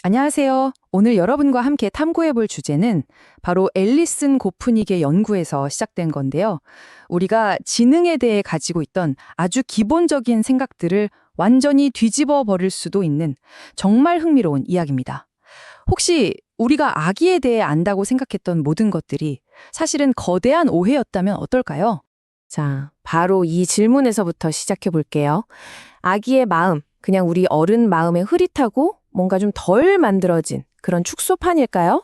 안녕하세요. 오늘 여러분과 함께 탐구해 볼 주제는 바로 앨리슨 고프닉의 연구에서 시작된 건데요. 우리가 지능에 대해 가지고 있던 아주 기본적인 생각들을 완전히 뒤집어 버릴 수도 있는 정말 흥미로운 이야기입니다. 혹시 우리가 아기에 대해 안다고 생각했던 모든 것들이 사실은 거대한 오해였다면 어떨까요? 자, 바로 이 질문에서부터 시작해 볼게요. 아기의 마음, 그냥 우리 어른 마음의 흐릿하고 뭔가 좀 덜 만들어진 그런 축소판일까요?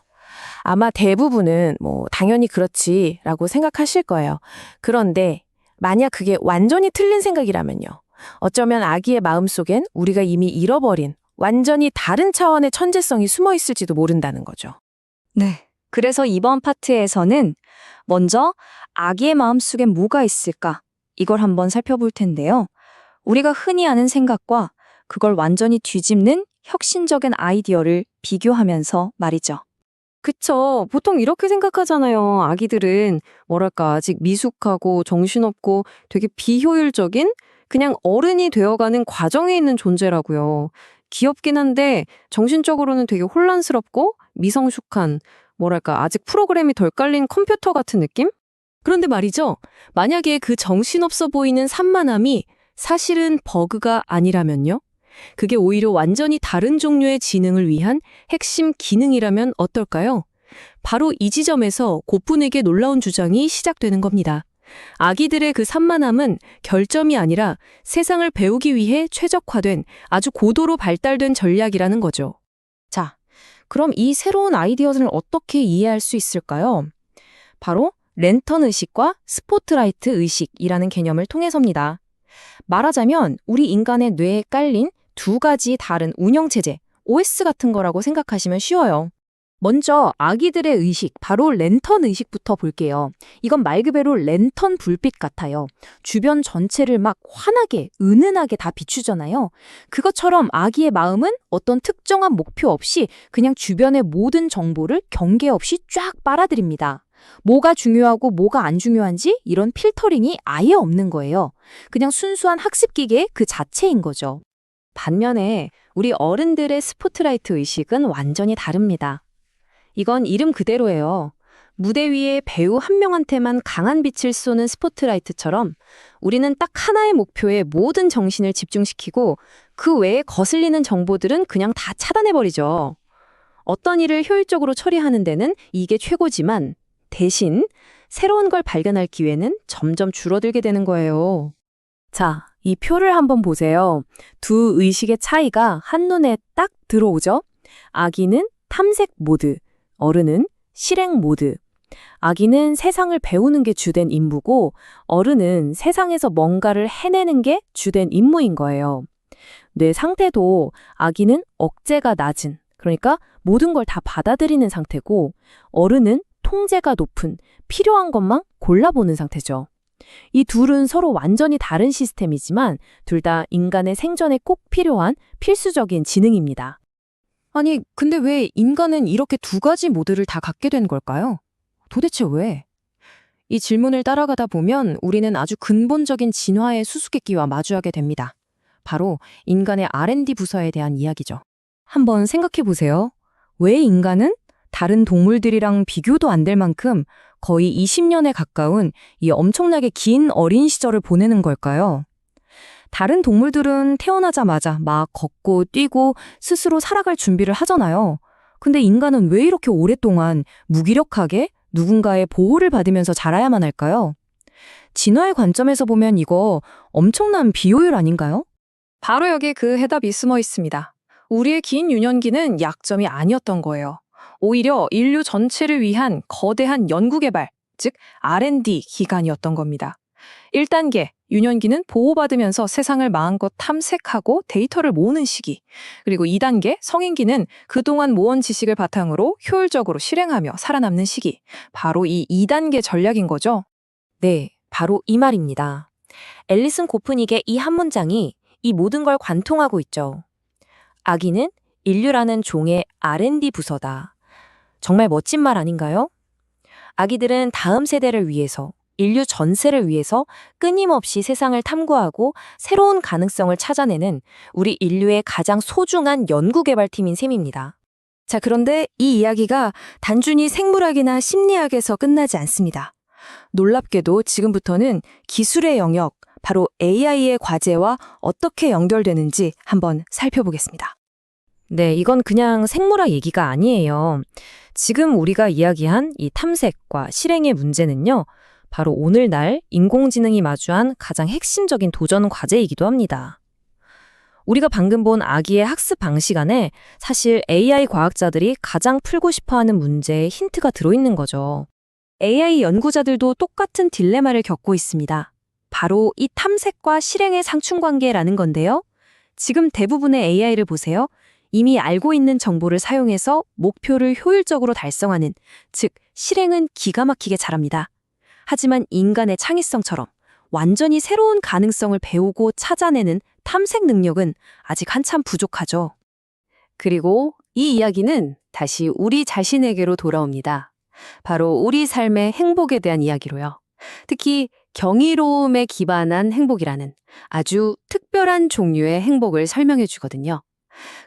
아마 대부분은 당연히 그렇지라고 생각하실 거예요. 그런데 만약 그게 완전히 틀린 생각이라면요. 어쩌면 아기의 마음속엔 우리가 이미 잃어버린 완전히 다른 차원의 천재성이 숨어 있을지도 모른다는 거죠. 네. 그래서 이번 파트에서는 먼저 아기의 마음속엔 뭐가 있을까? 이걸 한번 살펴볼 텐데요. 우리가 흔히 아는 생각과 그걸 완전히 뒤집는 혁신적인 아이디어를 비교하면서 말이죠. 그쵸. 보통 이렇게 생각하잖아요. 아기들은 뭐랄까 아직 미숙하고 정신없고 되게 비효율적인 그냥 어른이 되어가는 과정에 있는 존재라고요. 귀엽긴 한데 정신적으로는 되게 혼란스럽고 미성숙한 뭐랄까 아직 프로그램이 덜 깔린 컴퓨터 같은 느낌? 그런데 말이죠. 만약에 그 정신없어 보이는 산만함이 사실은 버그가 아니라면요? 그게 오히려 완전히 다른 종류의 지능을 위한 핵심 기능이라면 어떨까요? 바로 이 지점에서 고프닉의 놀라운 주장이 시작되는 겁니다. 아기들의 그 산만함은 결점이 아니라 세상을 배우기 위해 최적화된 아주 고도로 발달된 전략이라는 거죠. 자, 그럼 이 새로운 아이디어를 어떻게 이해할 수 있을까요? 바로 랜턴 의식과 스포트라이트 의식이라는 개념을 통해서입니다. 말하자면 우리 인간의 뇌에 깔린 두 가지 다른 운영체제, OS 같은 거라고 생각하시면 쉬워요. 먼저 아기들의 의식, 바로 랜턴 의식부터 볼게요. 이건 말 그대로 랜턴 불빛 같아요. 주변 전체를 막 환하게, 은은하게 다 비추잖아요. 그것처럼 아기의 마음은 어떤 특정한 목표 없이 그냥 주변의 모든 정보를 경계 없이 쫙 빨아들입니다. 뭐가 중요하고 뭐가 안 중요한지 이런 필터링이 아예 없는 거예요. 그냥 순수한 학습 기계 그 자체인 거죠. 반면에 우리 어른들의 스포트라이트 의식은 완전히 다릅니다. 이건 이름 그대로예요. 무대 위에 배우 한 명한테만 강한 빛을 쏘는 스포트라이트처럼 우리는 딱 하나의 목표에 모든 정신을 집중시키고 그 외에 거슬리는 정보들은 그냥 다 차단해버리죠. 어떤 일을 효율적으로 처리하는 데는 이게 최고지만 대신 새로운 걸 발견할 기회는 점점 줄어들게 되는 거예요. 자, 이 표를 한번 보세요. 두 의식의 차이가 한눈에 딱 들어오죠? 아기는 탐색 모드, 어른은 실행 모드. 아기는 세상을 배우는 게 주된 임무고 어른은 세상에서 뭔가를 해내는 게 주된 임무인 거예요. 뇌 상태도 아기는 억제가 낮은, 그러니까 모든 걸 다 받아들이는 상태고 어른은 통제가 높은, 필요한 것만 골라보는 상태죠. 이 둘은 서로 완전히 다른 시스템이지만 둘 다 인간의 생존에 꼭 필요한 필수적인 지능입니다. 아니, 근데 왜 인간은 이렇게 두 가지 모드를 다 갖게 된 걸까요? 도대체 왜? 이 질문을 따라가다 보면 우리는 아주 근본적인 진화의 수수께끼와 마주하게 됩니다. 바로 인간의 R&D 부서에 대한 이야기죠. 한번 생각해 보세요. 왜 인간은 다른 동물들이랑 비교도 안 될 만큼 거의 20년에 가까운 이 엄청나게 긴 어린 시절을 보내는 걸까요? 다른 동물들은 태어나자마자 막 걷고 뛰고 스스로 살아갈 준비를 하잖아요. 근데 인간은 왜 이렇게 오랫동안 무기력하게 누군가의 보호를 받으면서 자라야만 할까요? 진화의 관점에서 보면 이거 엄청난 비효율 아닌가요? 바로 여기 그 해답이 숨어 있습니다. 우리의 긴 유년기는 약점이 아니었던 거예요. 오히려 인류 전체를 위한 거대한 연구개발, 즉 R&D 기간이었던 겁니다. 1단계, 유년기는 보호받으면서 세상을 마음껏 탐색하고 데이터를 모으는 시기. 그리고 2단계, 성인기는 그동안 모은 지식을 바탕으로 효율적으로 실행하며 살아남는 시기. 바로 이 2단계 전략인 거죠? 네, 바로 이 말입니다. 앨리슨 고프닉의 이 한 문장이 이 모든 걸 관통하고 있죠. 아기는 인류라는 종의 R&D 부서다. 정말 멋진 말 아닌가요? 아기들은 다음 세대를 위해서, 인류 전체를 위해서 끊임없이 세상을 탐구하고 새로운 가능성을 찾아내는 우리 인류의 가장 소중한 연구개발팀인 셈입니다. 자, 그런데 이 이야기가 단순히 생물학이나 심리학에서 끝나지 않습니다. 놀랍게도 지금부터는 기술의 영역, 바로 AI의 과제와 어떻게 연결되는지 한번 살펴보겠습니다. 네, 이건 그냥 생물학 얘기가 아니에요. 지금 우리가 이야기한 이 탐색과 실행의 문제는요, 바로 오늘날 인공지능이 마주한 가장 핵심적인 도전 과제이기도 합니다. 우리가 방금 본 아기의 학습 방식 안에 사실 AI 과학자들이 가장 풀고 싶어하는 문제의 힌트가 들어있는 거죠. AI 연구자들도 똑같은 딜레마를 겪고 있습니다. 바로 이 탐색과 실행의 상충관계라는 건데요. 지금 대부분의 AI를 보세요. 이미 알고 있는 정보를 사용해서 목표를 효율적으로 달성하는, 즉 실행은 기가 막히게 잘합니다. 하지만 인간의 창의성처럼 완전히 새로운 가능성을 배우고 찾아내는 탐색 능력은 아직 한참 부족하죠. 그리고 이 이야기는 다시 우리 자신에게로 돌아옵니다. 바로 우리 삶의 행복에 대한 이야기로요. 특히 경이로움에 기반한 행복이라는 아주 특별한 종류의 행복을 설명해 주거든요.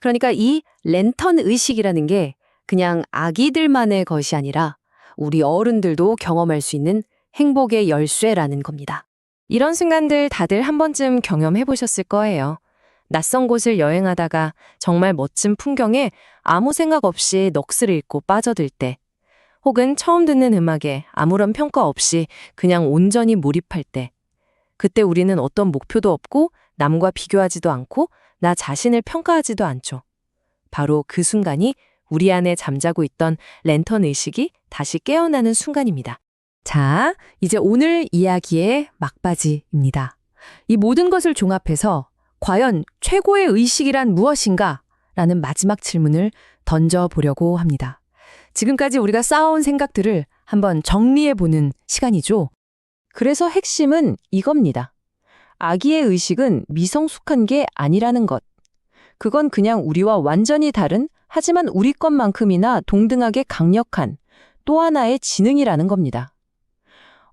그러니까 이 랜턴 의식이라는 게 그냥 아기들만의 것이 아니라 우리 어른들도 경험할 수 있는 행복의 열쇠라는 겁니다. 이런 순간들 다들 한 번쯤 경험해 보셨을 거예요. 낯선 곳을 여행하다가 정말 멋진 풍경에 아무 생각 없이 넋을 잃고 빠져들 때, 혹은 처음 듣는 음악에 아무런 평가 없이 그냥 온전히 몰입할 때, 그때 우리는 어떤 목표도 없고 남과 비교하지도 않고 나 자신을 평가하지도 않죠. 바로 그 순간이 우리 안에 잠자고 있던 랜턴 의식이 다시 깨어나는 순간입니다. 자, 이제 오늘 이야기의 막바지입니다. 이 모든 것을 종합해서 과연 최고의 의식이란 무엇인가? 라는 마지막 질문을 던져보려고 합니다. 지금까지 우리가 쌓아온 생각들을 한번 정리해보는 시간이죠. 그래서 핵심은 이겁니다. 아기의 의식은 미성숙한 게 아니라는 것. 그건 그냥 우리와 완전히 다른, 하지만 우리 것만큼이나 동등하게 강력한 또 하나의 지능이라는 겁니다.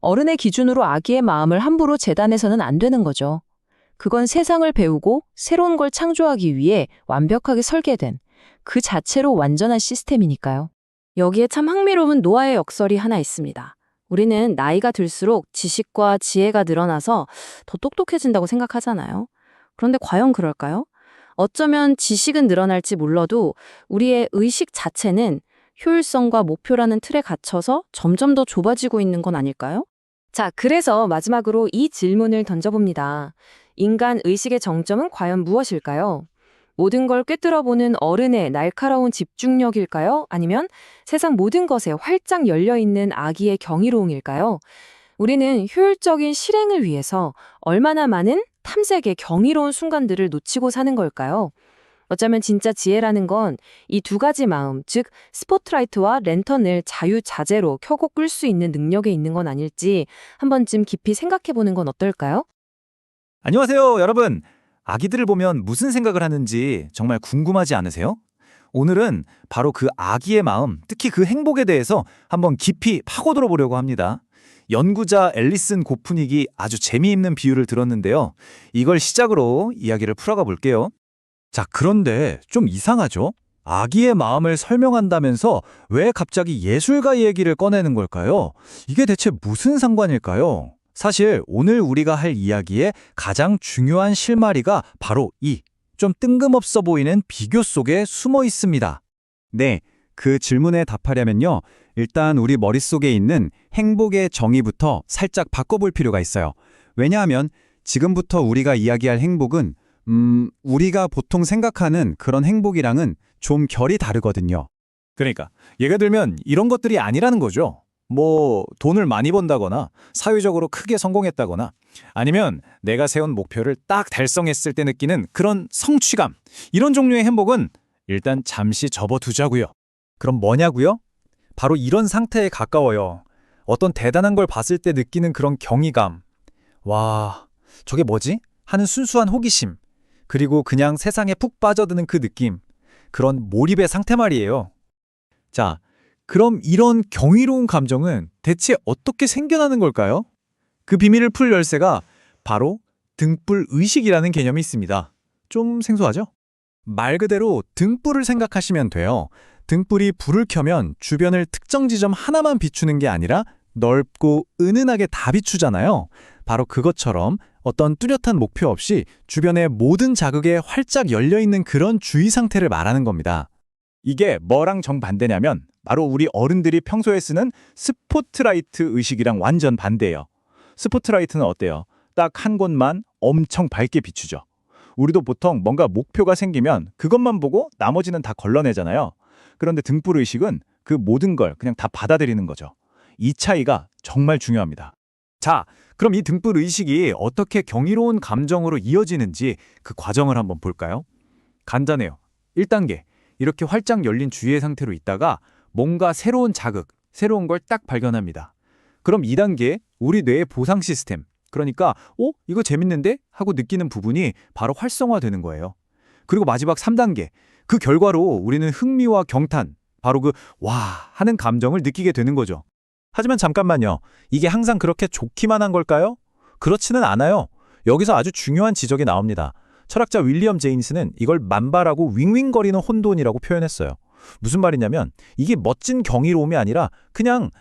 어른의 기준으로 아기의 마음을 함부로 재단해서는 안 되는 거죠. 그건 세상을 배우고 새로운 걸 창조하기 위해 완벽하게 설계된 그 자체로 완전한 시스템이니까요. 여기에 참 흥미로운 노아의 역설이 하나 있습니다. 우리는 나이가 들수록 지식과 지혜가 늘어나서 더 똑똑해진다고 생각하잖아요. 그런데 과연 그럴까요? 어쩌면 지식은 늘어날지 몰라도 우리의 의식 자체는 효율성과 목표라는 틀에 갇혀서 점점 더 좁아지고 있는 건 아닐까요? 자, 그래서 마지막으로 이 질문을 던져봅니다. 인간 의식의 정점은 과연 무엇일까요? 모든 걸 꿰뚫어보는 어른의 날카로운 집중력일까요? 아니면 세상 모든 것에 활짝 열려있는 아기의 경이로움일까요? 우리는 효율적인 실행을 위해서 얼마나 많은 탐색의 경이로운 순간들을 놓치고 사는 걸까요? 어쩌면 진짜 지혜라는 건 이 두 가지 마음, 즉 스포트라이트와 랜턴을 자유자재로 켜고 끌 수 있는 능력에 있는 건 아닐지 한 번쯤 깊이 생각해보는 건 어떨까요? 안녕하세요, 여러분. 아기들을 보면 무슨 생각을 하는지 정말 궁금하지 않으세요? 오늘은 바로 그 아기의 마음, 특히 그 행복에 대해서 한번 깊이 파고들어 보려고 합니다. 연구자 앨리슨 고프닉이 아주 재미있는 비유를 들었는데요. 이걸 시작으로 이야기를 풀어가 볼게요. 자, 그런데 좀 이상하죠? 아기의 마음을 설명한다면서 왜 갑자기 예술가 얘기를 꺼내는 걸까요? 이게 대체 무슨 상관일까요? 사실 오늘 우리가 할 이야기의 가장 중요한 실마리가 바로 이 좀 뜬금없어 보이는 비교 속에 숨어 있습니다. 네, 그 질문에 답하려면요. 일단 우리 머릿속에 있는 행복의 정의부터 살짝 바꿔볼 필요가 있어요. 왜냐하면 지금부터 우리가 이야기할 행복은 우리가 보통 생각하는 그런 행복이랑은 좀 결이 다르거든요. 그러니까 예를 들면 이런 것들이 아니라는 거죠. 뭐 돈을 많이 번다거나 사회적으로 크게 성공했다거나 아니면 내가 세운 목표를 딱 달성했을 때 느끼는 그런 성취감, 이런 종류의 행복은 일단 잠시 접어두자고요. 그럼 뭐냐고요? 바로 이런 상태에 가까워요. 어떤 대단한 걸 봤을 때 느끼는 그런 경이감. 와, 저게 뭐지? 하는 순수한 호기심. 그리고 그냥 세상에 푹 빠져드는 그 느낌. 그런 몰입의 상태 말이에요. 자, 그럼 이런 경이로운 감정은 대체 어떻게 생겨나는 걸까요? 그 비밀을 풀 열쇠가 바로 등불 의식이라는 개념이 있습니다. 좀 생소하죠? 말 그대로 등불을 생각하시면 돼요. 등불이 불을 켜면 주변을 특정 지점 하나만 비추는 게 아니라 넓고 은은하게 다 비추잖아요. 바로 그것처럼 어떤 뚜렷한 목표 없이 주변의 모든 자극에 활짝 열려있는 그런 주의 상태를 말하는 겁니다. 이게 뭐랑 정반대냐면 바로 우리 어른들이 평소에 쓰는 스포트라이트 의식이랑 완전 반대예요. 스포트라이트는 어때요? 딱 한 곳만 엄청 밝게 비추죠. 우리도 보통 뭔가 목표가 생기면 그것만 보고 나머지는 다 걸러내잖아요. 그런데 등불 의식은 그 모든 걸 그냥 다 받아들이는 거죠. 이 차이가 정말 중요합니다. 자, 그럼 이 등불 의식이 어떻게 경이로운 감정으로 이어지는지 그 과정을 한번 볼까요? 간단해요. 1단계, 이렇게 활짝 열린 주의의 상태로 있다가 뭔가 새로운 자극, 새로운 걸 딱 발견합니다. 그럼 2단계, 우리 뇌의 보상 시스템, 그러니까 이거 재밌는데? 하고 느끼는 부분이 바로 활성화되는 거예요. 그리고 마지막 3단계, 그 결과로 우리는 흥미와 경탄, 바로 그 와 하는 감정을 느끼게 되는 거죠. 하지만 잠깐만요. 이게 항상 그렇게 좋기만 한 걸까요? 그렇지는 않아요. 여기서 아주 중요한 지적이 나옵니다. 철학자 윌리엄 제임스는 이걸 만발하고 윙윙거리는 혼돈이라고 표현했어요. 무슨 말이냐면 이게 멋진 경이로움이 아니라 그냥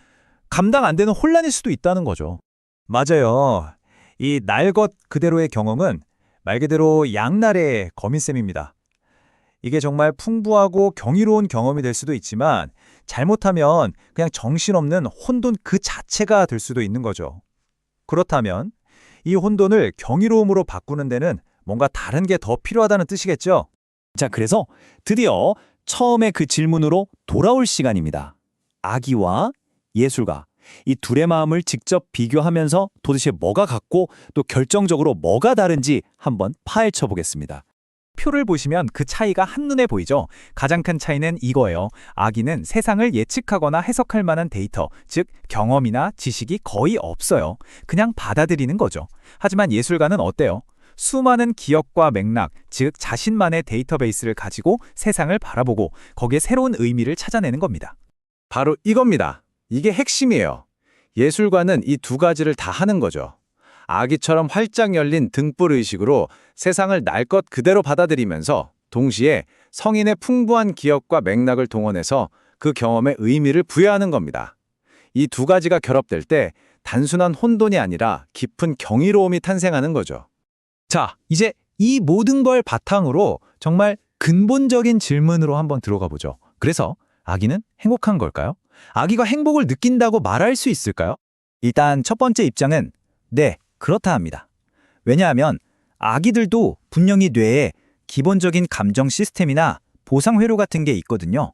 감당 안 되는 혼란일 수도 있다는 거죠. 맞아요. 이 날 것 그대로의 경험은 말 그대로 양날의 검인셈입니다. 이게 정말 풍부하고 경이로운 경험이 될 수도 있지만 잘못하면 그냥 정신없는 혼돈 그 자체가 될 수도 있는 거죠. 그렇다면 이 혼돈을 경이로움으로 바꾸는 데는 뭔가 다른 게 더 필요하다는 뜻이겠죠? 자, 그래서 드디어 처음에 그 질문으로 돌아올 시간입니다. 아기와 예술가, 이 둘의 마음을 직접 비교하면서 도대체 뭐가 같고 또 결정적으로 뭐가 다른지 한번 파헤쳐 보겠습니다. 표를 보시면 그 차이가 한눈에 보이죠? 가장 큰 차이는 이거예요. 아기는 세상을 예측하거나 해석할 만한 데이터, 즉 경험이나 지식이 거의 없어요. 그냥 받아들이는 거죠. 하지만 예술가는 어때요? 수많은 기억과 맥락, 즉 자신만의 데이터베이스를 가지고 세상을 바라보고 거기에 새로운 의미를 찾아내는 겁니다. 바로 이겁니다. 이게 핵심이에요. 예술가는 이 두 가지를 다 하는 거죠. 아기처럼 활짝 열린 등불 의식으로 세상을 날 것 그대로 받아들이면서 동시에 성인의 풍부한 기억과 맥락을 동원해서 그 경험에 의미를 부여하는 겁니다. 이 두 가지가 결합될 때 단순한 혼돈이 아니라 깊은 경이로움이 탄생하는 거죠. 자, 이제 이 모든 걸 바탕으로 정말 근본적인 질문으로 한번 들어가 보죠. 그래서 아기는 행복한 걸까요? 아기가 행복을 느낀다고 말할 수 있을까요? 일단 첫 번째 입장은 네, 그렇다 합니다. 왜냐하면 아기들도 분명히 뇌에 기본적인 감정 시스템이나 보상 회로 같은 게 있거든요.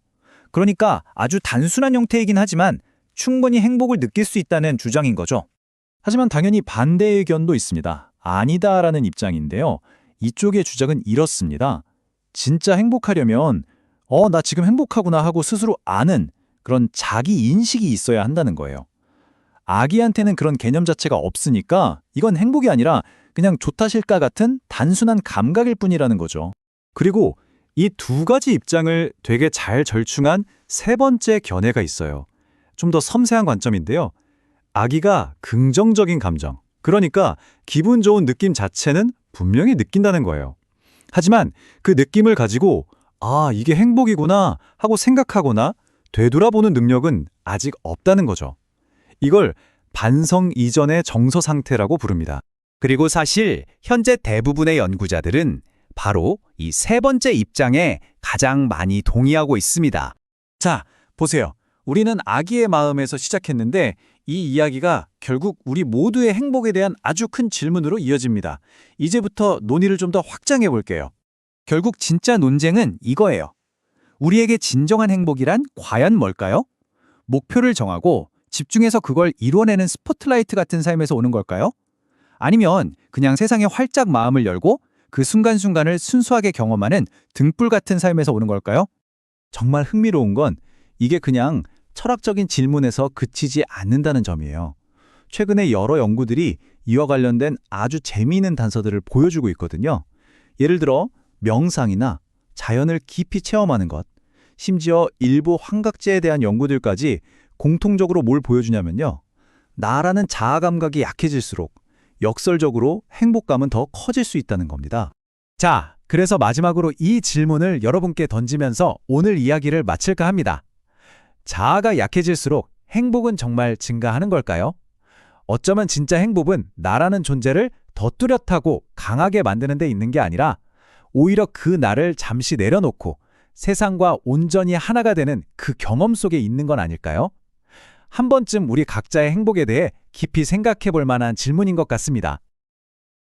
그러니까 아주 단순한 형태이긴 하지만 충분히 행복을 느낄 수 있다는 주장인 거죠. 하지만 당연히 반대 의견도 있습니다. 아니다라는 입장인데요. 이쪽의 주장은 이렇습니다. 진짜 행복하려면 나 지금 행복하구나 하고 스스로 아는 그런 자기 인식이 있어야 한다는 거예요. 아기한테는 그런 개념 자체가 없으니까 이건 행복이 아니라 그냥 좋다 싫다 같은 단순한 감각일 뿐이라는 거죠. 그리고 이 두 가지 입장을 되게 잘 절충한 세 번째 견해가 있어요. 좀 더 섬세한 관점인데요. 아기가 긍정적인 감정, 그러니까 기분 좋은 느낌 자체는 분명히 느낀다는 거예요. 하지만 그 느낌을 가지고 이게 행복이구나 하고 생각하거나 되돌아보는 능력은 아직 없다는 거죠. 이걸 반성 이전의 정서 상태라고 부릅니다. 그리고 사실 현재 대부분의 연구자들은 바로 이 세 번째 입장에 가장 많이 동의하고 있습니다. 자, 보세요. 우리는 아기의 마음에서 시작했는데 이 이야기가 결국 우리 모두의 행복에 대한 아주 큰 질문으로 이어집니다. 이제부터 논의를 좀 더 확장해 볼게요. 결국 진짜 논쟁은 이거예요. 우리에게 진정한 행복이란 과연 뭘까요? 목표를 정하고 집중해서 그걸 이뤄내는 스포트라이트 같은 삶에서 오는 걸까요? 아니면 그냥 세상에 활짝 마음을 열고 그 순간순간을 순수하게 경험하는 등불 같은 삶에서 오는 걸까요? 정말 흥미로운 건 이게 그냥 철학적인 질문에서 그치지 않는다는 점이에요. 최근에 여러 연구들이 이와 관련된 아주 재미있는 단서들을 보여주고 있거든요. 예를 들어 명상이나 자연을 깊이 체험하는 것, 심지어 일부 환각제에 대한 연구들까지 공통적으로 뭘 보여주냐면요. 나라는 자아 감각이 약해질수록 역설적으로 행복감은 더 커질 수 있다는 겁니다. 자, 그래서 마지막으로 이 질문을 여러분께 던지면서 오늘 이야기를 마칠까 합니다. 자아가 약해질수록 행복은 정말 증가하는 걸까요? 어쩌면 진짜 행복은 나라는 존재를 더 뚜렷하고 강하게 만드는 데 있는 게 아니라 오히려 그 나를 잠시 내려놓고 세상과 온전히 하나가 되는 그 경험 속에 있는 건 아닐까요? 한 번쯤 우리 각자의 행복에 대해 깊이 생각해 볼 만한 질문인 것 같습니다.